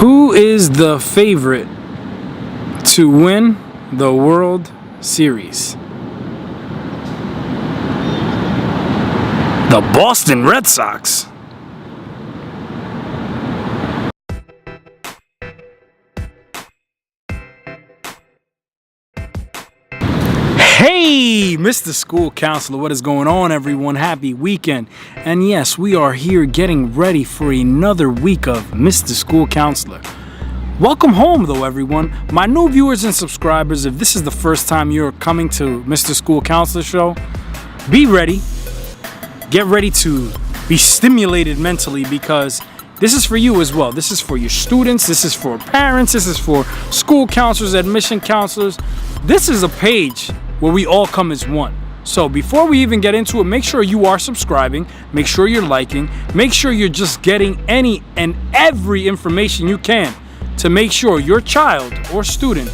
Who is the favorite to win the World Series? The Boston Red Sox. Hey, Mr. School Counselor, what is going on, everyone? Happy weekend. And yes, we are here getting ready for another week of Mr. School Counselor. Welcome home, though, everyone. My new viewers and subscribers, if this is the first time you're coming to Mr. School Counselor show, be ready. Get ready to be stimulated mentally, because this is for you as well. This is for your students. This is for parents. This is for school counselors, admission counselors. This is a page where we all come as one. So before we even get into it, make sure you are subscribing, make sure you're liking, make sure you're just getting any and every information you can to make sure your child or student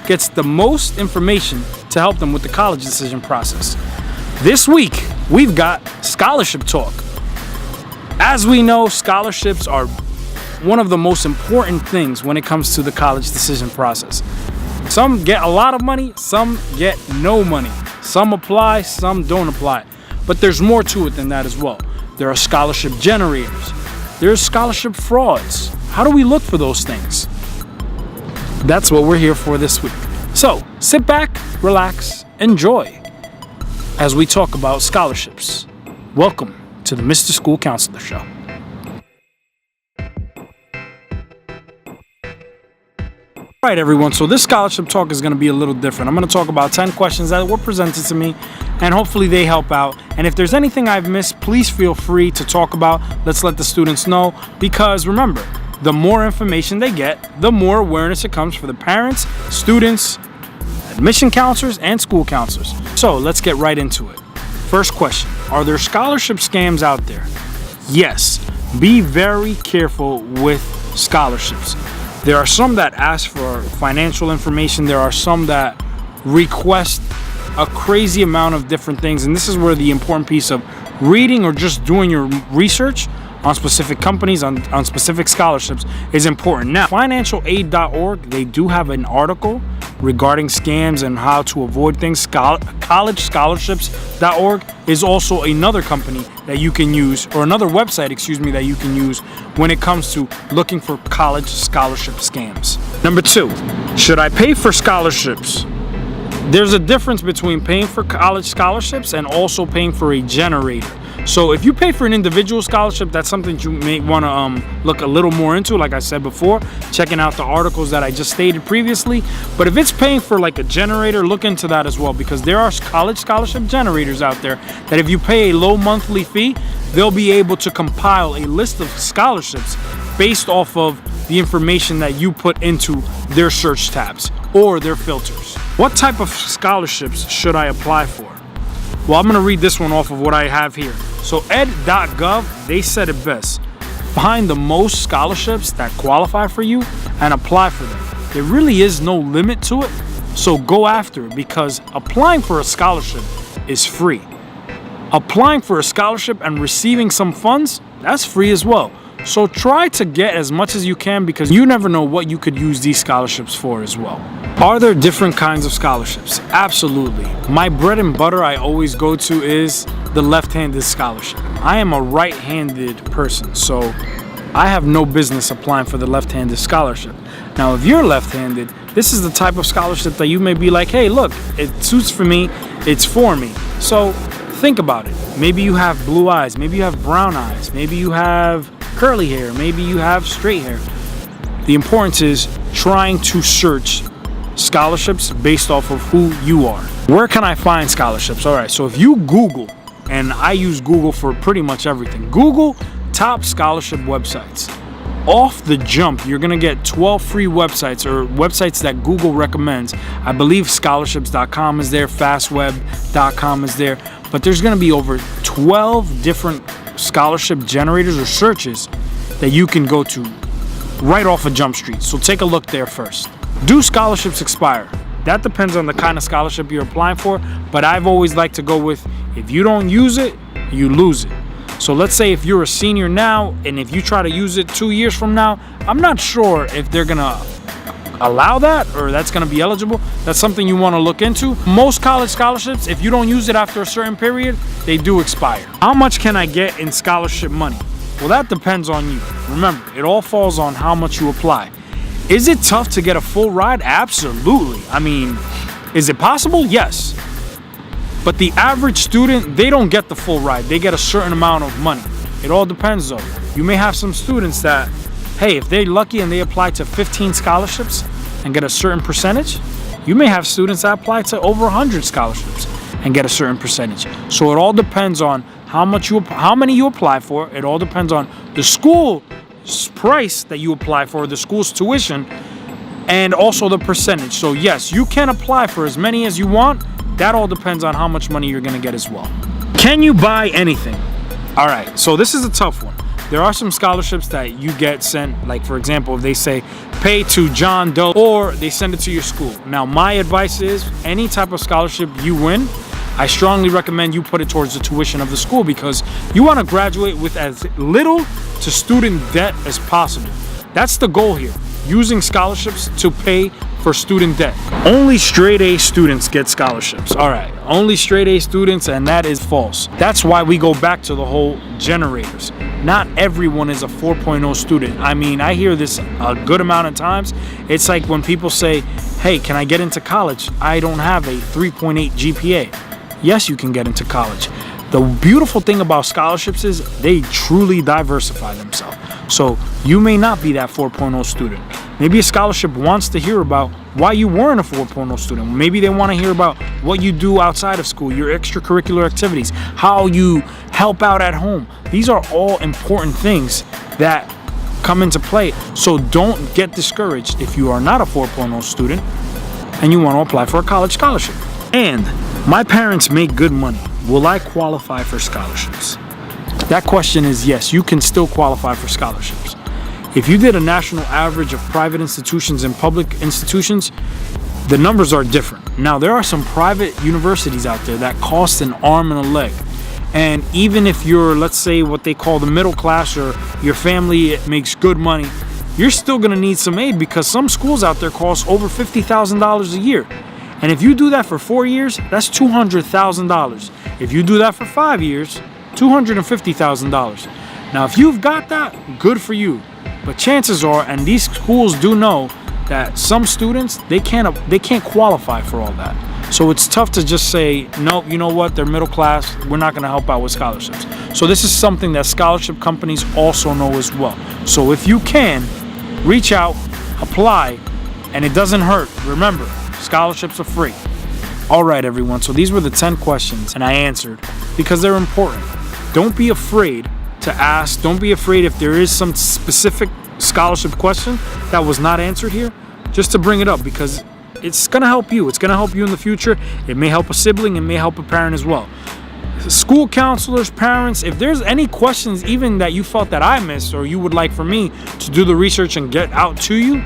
gets the most information to help them with the college decision process. This week, we've got scholarship talk. As we know, scholarships are one of the most important things when it comes to the college decision process. Some get a lot of money, some get no money. Some apply, some don't apply. But there's more to it than that as well. There are scholarship generators. There's scholarship frauds. How do we look for those things? That's what we're here for this week. So sit back, relax, enjoy as we talk about scholarships. Welcome to the Mr. School Counselor Show. All right, everyone, so this scholarship talk is going to be a little different. I'm going to talk about 10 questions that were presented to me, and hopefully they help out. And if there's anything I've missed, please feel free to talk about. Let's let the students know, because remember, the more information they get, the more awareness it comes for the parents, students, admission counselors, and school counselors. So let's get right into it. First question, are there scholarship scams out there? Yes, be very careful with scholarships. There are some that ask for financial information. There are some that request a crazy amount of different things. And this is where the important piece of reading or just doing your research on specific companies, on specific scholarships is important. Now, financialaid.org, they do have an article regarding scams and how to avoid things. collegescholarships.org is also another company that you can use, or another website, that you can use when it comes to looking for college scholarship scams. Number 2, should I pay for scholarships? There's a difference between paying for college scholarships and also paying for a generator. So if you pay for an individual scholarship, that's something you may want to look a little more into, like I said before, checking out the articles that I just stated previously. But if it's paying for like a generator, look into that as well, because there are college scholarship generators out there that if you pay a low monthly fee, they'll be able to compile a list of scholarships based off of the information that you put into their search tabs or their filters. What type of scholarships should I apply for? Well, I'm going to read this one off of what I have here. So ed.gov, they said it best. Find the most scholarships that qualify for you and apply for them. There really is no limit to it, so go after it, because applying for a scholarship is free. Applying for a scholarship and receiving some funds, that's free as well. So try to get as much as you can, because you never know what you could use these scholarships for as well. Are there different kinds of scholarships? Absolutely. My bread and butter I always go to is the left-handed scholarship. I am a right-handed person, so I have no business applying for the left-handed scholarship. Now, if you're left-handed, this is the type of scholarship that you may be like, hey, look, it suits for me, it's for me. So think about it. Maybe you have blue eyes, maybe you have brown eyes, maybe you have curly hair, maybe you have straight hair. The importance is trying to search scholarships based off of who you are. Where can I find scholarships? All right, so if you Google, and I use Google for pretty much everything, Google top scholarship websites. Off the jump, you're gonna get 12 free websites, or websites that Google recommends. I believe scholarships.com is there, fastweb.com is there, but there's gonna be over 12 different scholarship generators or searches that you can go to right off of Jump Street. So take a look there first. Do scholarships expire? That depends on the kind of scholarship you're applying for, but I've always liked to go with, if you don't use it, you lose it. So let's say if you're a senior now and if you try to use it 2 years from now, I'm not sure if they're gonna allow that or that's going to be eligible. That's something you want to look into. Most college scholarships, if you don't use it after a certain period, they do expire. How much can I get in scholarship money? Well, that depends on you. Remember, it all falls on how much you apply. Is it tough to get a full ride? Absolutely. I mean, is it possible? Yes. But the average student, they don't get the full ride. They get a certain amount of money. It all depends though. You may have some students that, hey, if they're lucky and they apply to 15 scholarships and get a certain percentage, you may have students that apply to over 100 scholarships and get a certain percentage. So it all depends on how many you apply for. It all depends on the school's price that you apply for, the school's tuition, and also the percentage. So yes, you can apply for as many as you want. That all depends on how much money you're gonna get as well. Can you buy anything? All right, so this is a tough one. There are some scholarships that you get sent, like for example, if they say pay to John Doe or they send it to your school. Now, my advice is any type of scholarship you win, I strongly recommend you put it towards the tuition of the school because you want to graduate with as little to student debt as possible. That's the goal here, using scholarships to pay for student debt. Only straight A students get scholarships. All right, only straight A students, and that is false. That's why we go back to the whole generators. Not everyone is a 4.0 student. I mean, I hear this a good amount of times. It's like when people say, hey, can I get into college? I don't have a 3.8 GPA. Yes, you can get into college. The beautiful thing about scholarships is they truly diversify themselves. So you may not be that 4.0 student. Maybe a scholarship wants to hear about why you weren't a 4.0 student. Maybe they want to hear about what you do outside of school, your extracurricular activities, how you help out at home. These are all important things that come into play. So don't get discouraged if you are not a 4.0 student and you want to apply for a college scholarship. And my parents make good money. Will I qualify for scholarships? That question is yes, you can still qualify for scholarships. If you did a national average of private institutions and public institutions, the numbers are different. Now, there are some private universities out there that cost an arm and a leg. And even if you're, let's say, what they call the middle class or your family makes good money, you're still going to need some aid because some schools out there cost over $50,000 a year. And if you do that for 4 years, that's $200,000. If you do that for 5 years, $250,000. Now, if you've got that, good for you. But chances are, and these schools do know, that some students, they can't qualify for all that. So it's tough to just say, nope, you know what, they're middle class, we're not going to help out with scholarships. So this is something that scholarship companies also know as well. So if you can, reach out, apply, and it doesn't hurt. Remember, scholarships are free. All right, everyone, so these were the 10 questions, and I answered because they're important. Don't be afraid to ask. Don't be afraid if there is some specific scholarship question that was not answered here, just to bring it up because it's going to help you. It's going to help you in the future. It may help a sibling. It may help a parent as well. School counselors, parents, if there's any questions even that you felt that I missed or you would like for me to do the research and get out to you,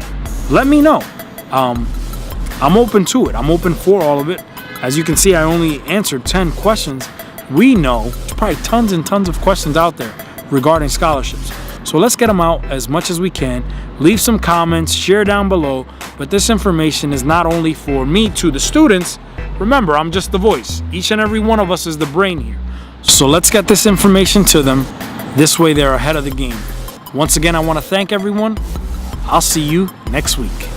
let me know. I'm open to it. I'm open for all of it. As you can see, I only answered 10 questions. We know there's probably tons and tons of questions out there regarding scholarships. So let's get them out as much as we can. Leave some comments, share down below. But this information is not only for me to the students. Remember, I'm just the voice. Each and every one of us is the brain here. So let's get this information to them. This way they're ahead of the game. Once again, I want to thank everyone. I'll see you next week.